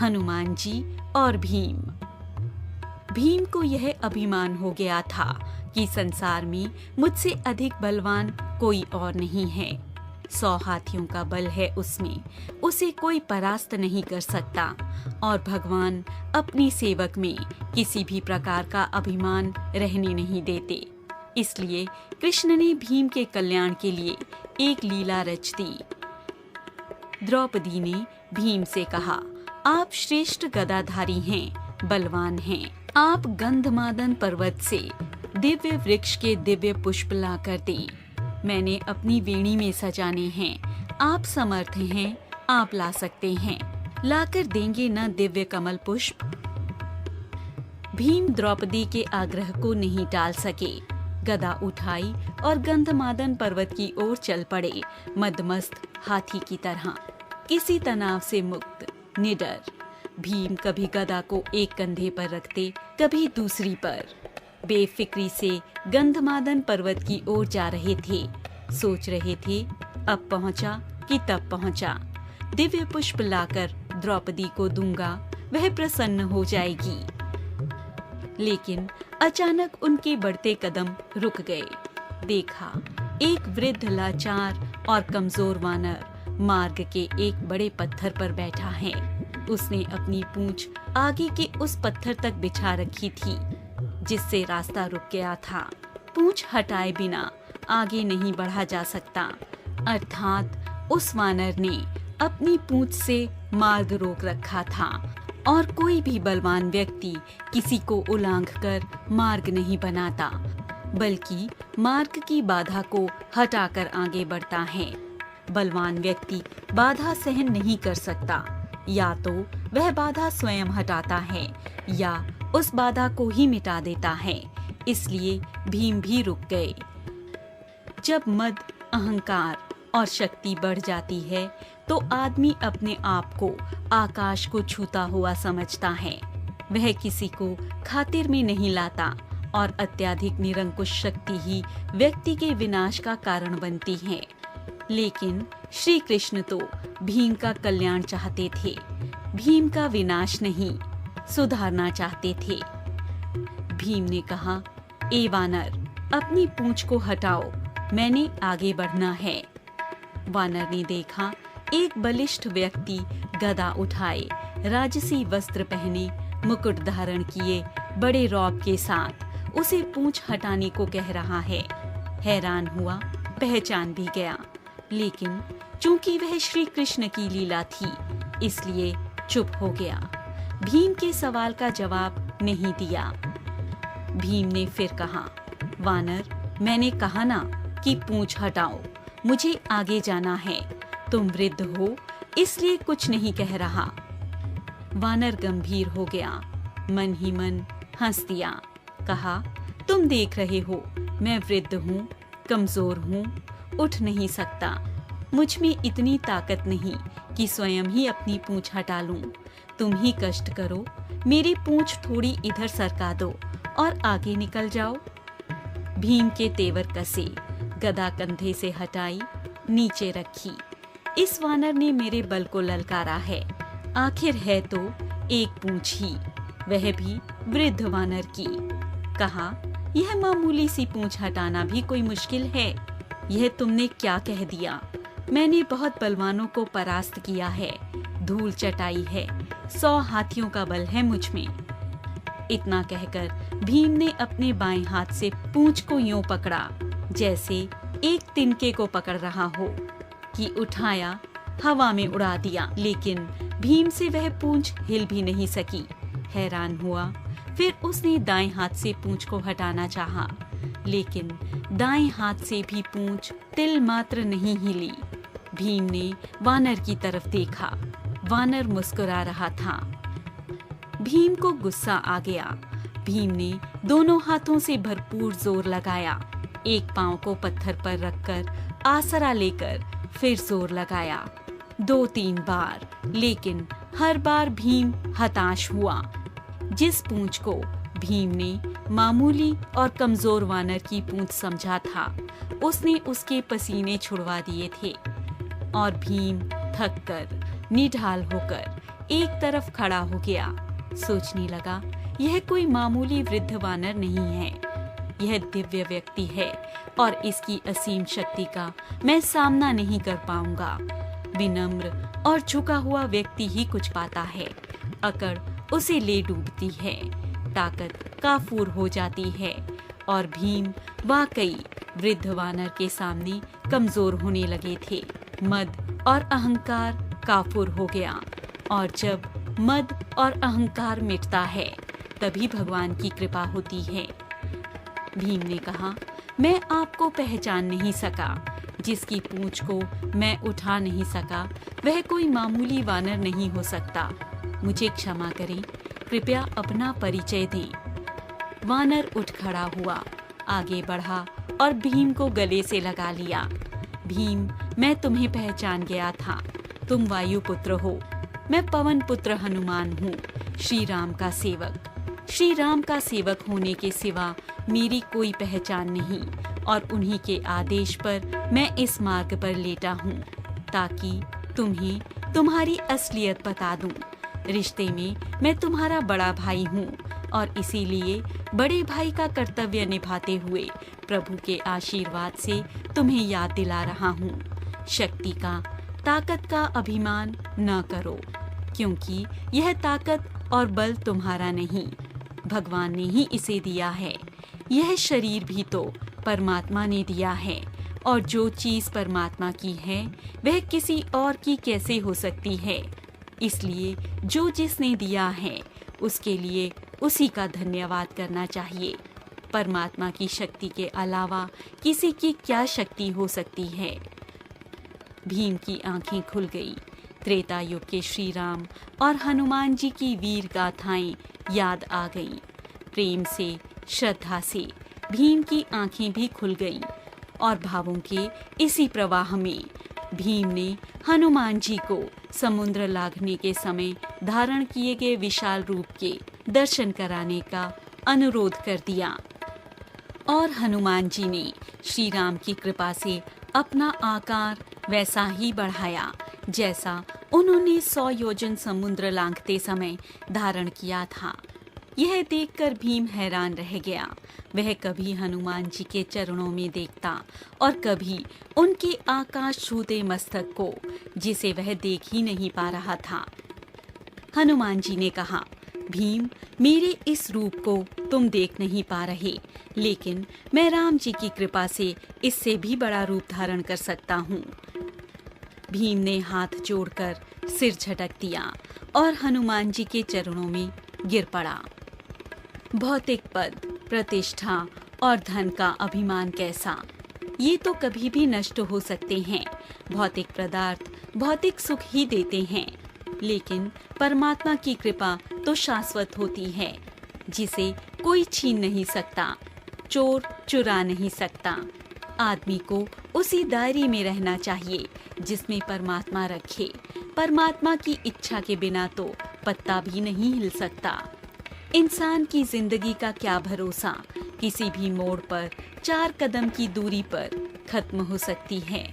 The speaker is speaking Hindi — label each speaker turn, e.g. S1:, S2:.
S1: हनुमान जी और भीम। भीम को यह अभिमान हो गया था कि संसार में मुझसे अधिक बलवान कोई और नहीं है। 100 हाथियों का बल है उसमें, उसे कोई परास्त नहीं कर सकता। और भगवान अपनी सेवक में किसी भी प्रकार का अभिमान रहने नहीं देते। इसलिए कृष्ण ने भीम के कल्याण के लिए एक लीला रच दी। द्रौपदी ने भीम से कहा, आप श्रेष्ठ गदाधारी हैं, बलवान हैं। आप गंधमादन पर्वत से दिव्य वृक्ष के दिव्य पुष्प ला कर दें। मैंने अपनी वेणी में सजाने हैं। आप समर्थ हैं, आप ला सकते हैं। लाकर देंगे न दिव्य कमल पुष्प? भीम द्रौपदी के आग्रह को नहीं टाल सके। गदा उठाई और गंधमादन पर्वत की ओर चल पड़े, मदमस्त हाथी की तरह, किसी तनाव से मुक्त, निडर। भीम कभी गदा को एक कंधे पर रखते, कभी दूसरी पर। बेफिक्री से गंधमादन पर्वत की ओर जा रहे थे। सोच रहे थे, अब पहुंचा कि तब पहुंचा। दिव्य पुष्प लाकर द्रौपदी को दूंगा, वह प्रसन्न हो जाएगी। लेकिन अचानक उनके बढ़ते कदम रुक गए। देखा, एक वृद्ध लाचार और कमजोर वानर मार्ग के एक बड़े पत्थर पर बैठा है। उसने अपनी पूंछ आगे के उस पत्थर तक बिछा रखी थी जिससे रास्ता रुक गया था। पूंछ हटाए बिना आगे नहीं बढ़ा जा सकता, अर्थात उस वानर ने अपनी पूंछ से मार्ग रोक रखा था। और कोई भी बलवान व्यक्ति किसी को उलांघ कर मार्ग नहीं बनाता, बल्कि मार्ग की बाधा को हटाकर आगे बढ़ता है। बलवान व्यक्ति बाधा सहन नहीं कर सकता, या तो वह बाधा स्वयं हटाता है या उस बाधा को ही मिटा देता है। इसलिए भीम भी रुक गए। जब मद, अहंकार और शक्ति बढ़ जाती है तो आदमी अपने आप को आकाश को छूता हुआ समझता है। वह किसी को खातिर में नहीं लाता और अत्यधिक निरंकुश शक्ति ही व्यक्ति के विनाश का कारण बनती है। लेकिन श्री कृष्ण तो भीम का कल्याण चाहते थे, भीम का विनाश नहीं, सुधारना चाहते थे। भीम ने कहा, ए वानर, अपनी पूंछ को हटाओ, मैंने आगे बढ़ना है। वानर ने देखा, एक बलिष्ठ व्यक्ति गदा उठाए, राजसी वस्त्र पहने, मुकुट धारण किए, बड़े रौब के साथ उसे पूंछ हटाने को कह रहा है। हैरान हुआ, पहचान भी गया, लेकिन चूंकि वह श्री कृष्ण की लीला थी, इसलिए चुप हो गया। भीम के सवाल का जवाब नहीं दिया। भीम ने फिर कहा, वानर, मैंने कहा ना कि पूंछ हटाओ, मुझे आगे जाना है। तुम वृद्ध हो, इसलिए कुछ नहीं कह रहा। वानर गंभीर हो गया, मन ही मन हंस दिया। कहा, तुम देख रहे हो, मैं वृद्ध हूँ, कमजोर हूँ, उठ नहीं सकता। मुझ में इतनी ताकत नहीं कि स्वयं ही अपनी पूंछ हटा लूं। तुम ही कष्ट करो, मेरी पूंछ थोड़ी इधर सरका दो और आगे निकल जाओ। भीम के तेवर कसे, गदा कंधे से हटाई, नीचे रखी। इस वानर ने मेरे बल को ललकारा है। आखिर है तो एक पूंछ ही, वह भी वृद्ध वानर की। कहा, यह मामूली सी पूंछ हटाना भी कोई मुश्किल है? यह तुमने क्या कह दिया? मैंने बहुत बलवानों को परास्त किया है, धूल चटाई है, 100 हाथियों का बल है मुझ में। इतना कहकर भीम ने अपने बाएं हाथ से पूंछ को यूं पकड़ा जैसे एक तिनके को पकड़ रहा हो, कि उठाया, हवा में उड़ा दिया। लेकिन भीम से वह पूंछ हिल भी नहीं सकी। हैरान हुआ, फिर उसने दाएं हाथ से पूंछ को हटाना चाहा, लेकिन दाएं हाथ से भी पूंछ तिल मात्र नहीं हिली। भीम ने वानर की तरफ देखा, वानर मुस्कुरा रहा था। भीम को गुस्सा आ गया। भीम ने दोनों हाथों से भरपूर जोर लगाया, एक पांव को पत्थर पर रखकर आसरा लेकर फिर जोर लगाया, 2-3 बार। लेकिन हर बार भीम हताश हुआ। जिस पूंछ को भीम ने मामूली और कमजोर वानर की पूंछ समझा था, उसने उसके पसीने छुड़वा दिए थे और भीम थक कर, निढाल होकर एक तरफ खड़ा हो गया। सोचने लगा, यह कोई मामूली वृद्ध वानर नहीं है, यह दिव्य व्यक्ति है और इसकी असीम शक्ति का मैं सामना नहीं कर पाऊंगा। विनम्र और झुका हुआ व्यक्ति ही कुछ पाता है, अकड़ उसे ले डूबती है, ताकत काफूर हो जाती है और भीम वाकई वृद्ध वानर के सामने कमजोर होने लगे थे। मद और अहंकार काफूर हो गया और जब मद और अहंकार मिटता है तभी भगवान की कृपा होती है। भीम ने कहा, मैं आपको पहचान नहीं सका, जिसकी पूंछ को मैं उठा नहीं सका वह कोई मामूली वानर नहीं हो सकता। मुझे क्षमा करें, कृपया अपना परिचय दें। वानर उठ खड़ा हुआ, आगे बढ़ा और भीम को गले से लगा लिया। भीम, मैं तुम्हें पहचान गया था, तुम वायु पुत्र हो। मैं पवन पुत्र हनुमान हूँ, श्री राम का सेवक। श्री राम का सेवक होने के सिवा मेरी कोई पहचान नहीं और उन्हीं के आदेश पर मैं इस मार्ग पर लेटा हूँ, ताकि तुम्हें तुम्हारी असलियत बता दूं। रिश्ते में मैं तुम्हारा बड़ा भाई हूँ और इसीलिए बड़े भाई का कर्तव्य निभाते हुए प्रभु के आशीर्वाद से तुम्हें याद दिला रहा हूँ। शक्ति का, ताकत का अभिमान न करो, क्योंकि यह ताकत और बल तुम्हारा नहीं, भगवान ने ही इसे दिया है। यह शरीर भी तो परमात्मा ने दिया है और जो चीज परमात्मा की है वह किसी और की कैसे हो सकती है। इसलिए जो जिसने दिया है उसके लिए उसी का धन्यवाद करना चाहिए। परमात्मा की शक्ति के अलावा किसी की क्या शक्ति हो सकती है। भीम की आंखें खुल गई। त्रेता युग के श्री राम और हनुमान जी की वीर गाथाएं याद आ गईं। प्रेम से, श्रद्धा से भीम की आंखें भी खुल गईं और भावों के इसी प्रवाह में भीम ने हनुमान जी को समुद्र लांघने के समय धारण किए गए विशाल रूप के दर्शन कराने का अनुरोध कर दिया और हनुमान जी ने श्री राम की कृपा से अपना आकार वैसा ही बढ़ाया जैसा उन्होंने 100 योजन समुद्र लांघते समय धारण किया था। यह देखकर भीम हैरान रह गया। वह कभी हनुमान जी के चरणों में देखता और कभी उनके आकाश छूते मस्तक को, जिसे वह देख ही नहीं पा रहा था। हनुमान जी ने कहा, भीम, मेरे इस रूप को तुम देख नहीं पा रहे, लेकिन मैं राम जी की कृपा से इससे भी बड़ा रूप धारण कर सकता हूँ। भीम ने हाथ जोड़कर सिर झटक दिया और हनुमान जी के चरणों में गिर पड़ा। भौतिक पद, प्रतिष्ठा और धन का अभिमान कैसा, ये तो कभी भी नष्ट हो सकते हैं। भौतिक पदार्थ भौतिक सुख ही देते हैं, लेकिन परमात्मा की कृपा तो शाश्वत होती है, जिसे कोई छीन नहीं सकता, चोर चुरा नहीं सकता। आदमी को उसी दायरे में रहना चाहिए जिसमें परमात्मा रखे। परमात्मा की इच्छा के बिना तो पत्ता भी नहीं हिल सकता। इंसान की जिंदगी का क्या भरोसा, किसी भी मोड़ पर 4 कदम की दूरी पर खत्म हो सकती है।